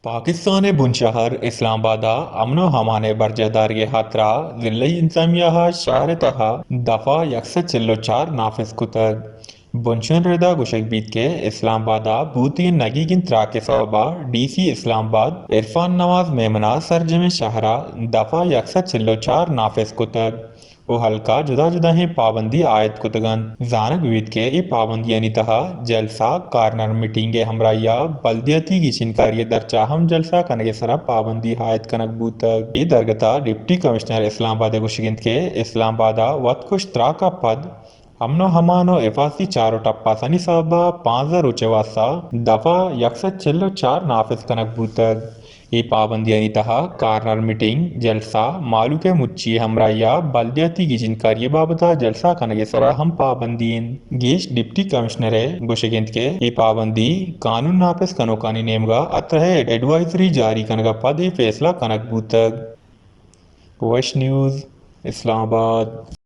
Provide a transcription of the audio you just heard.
पाकिस्तान बुंशहर इस्लामाबाद अमन हमाने बरजदारी हात्रा जिले इंतमिया शारतः दफा यकस चिल्लो चार नाफिस कुतग बुंशन रदा गुशक बीत के इस्लामाबाद बूती नगीगिन त्राके सबा डीसी इस्लामाबाद इरफान नवाज मेमना सरजम शहरा दफा यकस चिल्लो चार नाफिस कुतग वो हल्का जुदा जुदा ही पाबंदी आयत कुतगन जानक विविध के ये पाबंदी अनितः जलसा कार्नर मीटिंगे हमराया बल्दियती की छिनकारिय दरचा हम जलसा कनगे सरा पाबंदी आयत कनक बूतक ये दरगता डिप्टी कमिश्नर इस्लामाबाद गुशगिंत के इस्लामाबाद वतकुश त्राका पद हमनो हमानो इफासी चारो टप्पा सनी साबा 5000 उचवासा दफा यकसत चिल्लो चार नाफिस कनक बूतक ये पाबंदी अनितः कार्नर मीटिंग जलसा मालू के मुच्ची हमराया बल्दियती की जिनकारिय बाबता जलसा कनगे सरा हम पाबंदीन गेश डिप्टी कमिश्नर गुशगिंत के ये पाबंदी कानून नाफिस कनोकानी नेमगा अत्र है एडवाइजरी जारी कनगा पद ये फैसला कनक बूतक वश न्यूज़ इस्लामाबाद।